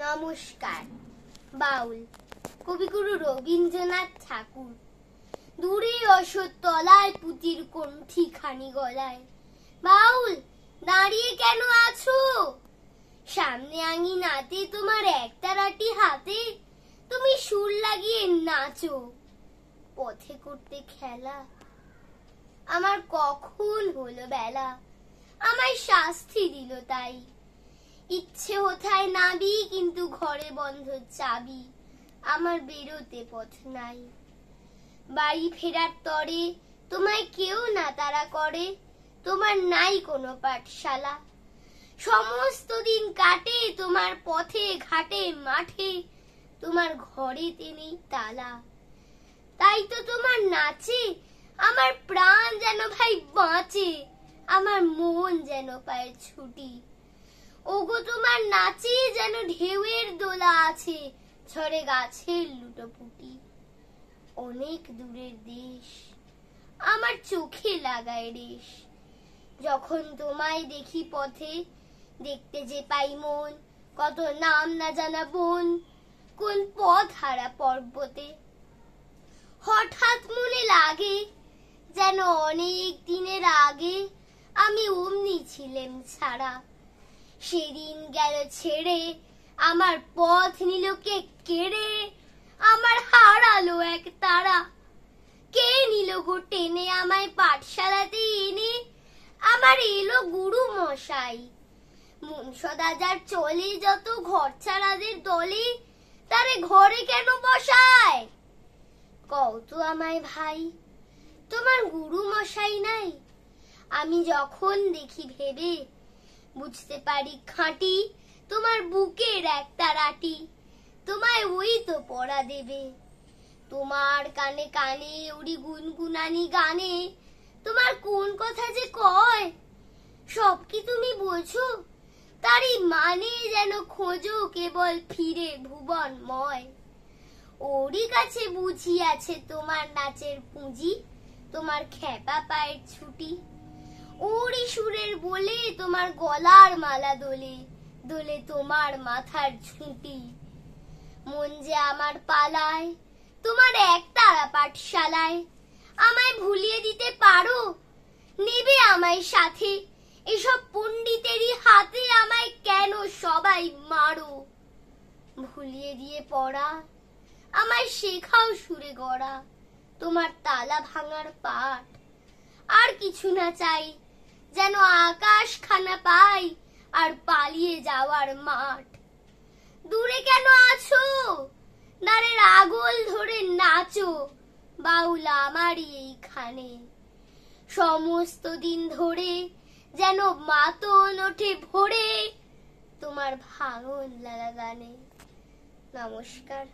নমস্কার। বাউল কবিগুরু রবীন্দ্রনাথ ঠাকুর। দূরে অশ্বত্থতলায় পুতির কণ্ঠী খানি গলায়। বাউল দাঁড়িয়ে কেন আছো? সামনে আঙিনাতে তোমার একতারাটি হাতে, তুমি সুর লাগিয়ে নাচো। পথে করতে খেলা, আমার কখন হলো বেলা, আমায় শাস্তি দিল তাই। ইচ্ছে হোথায় নাবি, কিন্তু ঘরে বন্ধ চাবি, আমার বেরোতে পথ নাই। বাড়ি ফেরার তরে তোমায় কেউ না তাড়া করে, তোমার নাই কোনো পাঠশালা। সমস্ত দিন কাটে তোমার পথে ঘাটে মাঠে, তোমার ঘরেতে নেই তালা। তাই তো তোমার নাচে আমার প্রাণ যেন ভাই বাঁচে, আমার মন যেন পায় ছুটি। ওগো তোমার নাচে যেন ঢেউয়ের দোলা আছে, ঝরে গাছের লুটোপুটি। অনেক দূরের দেশ আমার চোখে লাগায় রেশ, যখন তোমায় দেখি পথে। দেখতে যে পাই মন কত নাম না জানা বন, কোন পথ হারা পর্বতে। হঠাৎ মনে লাগে যেন অনেক দিনের আগে আমি অমনি ছিলাম ছাড়া। সেদিন গেল ছেড়ে, আমার পথ নিল কে কেড়ে, আমার হারালো এক তারা। কে নিল গো টেনে আমায় পাঠশালাতে এনে, আমার এলো গুরু মশাই। মন সদা যার চলে যত ঘর ছাড়াদের দলে, তারে ঘরে কেন বসায়? কও তো আমায় ভাই, তোমার গুরু মশাই নাই? আমি যখন দেখি ভেবে, বুঝতে পারি খাঁটি তোমার বুকের একটা রাটি, তোমায় ওই তো পড়া দেবে। তোমার কানে কানে উড়ি গুনগুনানি গানে, তোমার কোন কথা যে কয় সব কি তুমি বোঝো? তারই মানে যেন খোঁজো কেবল ফিরে ভুবনময়। ওরই কাছে বুঝি আছে তোমার নাচের পুঁজি, তোমার খেপা পায়ের ছুটি। ওরই সুরের বলে তোমার গলার মালা দোলে, দোলে তোমার মাথার ঝুঁটি। মন যে আমার পালায় তোমার একতারা পাঠশালায়, আমায় ভুলিয়ে দিতে পারো? নেবে আমায় সাথে? এসব পণ্ডিতেরই হাতে আমায় কেন সবাই মারো? ভুলিয়ে দিয়ে পড়া, আমায় শেখাও সুরে গড়া, তোমার তালা ভাঙার পাঠ। আর কিছু না চাই, যেন আকাশ খানা পাই আর পালিয়ে যাওয়ার মাঠ। দূরে কেন আছো? দ্বারের আগল ধরে নাচো, বাউল আমারই এইখানে। সমস্ত দিন ধরে যেন মাতন ওঠে ভোরে, তোমার ভাঙন লাগা গানে। নমস্কার।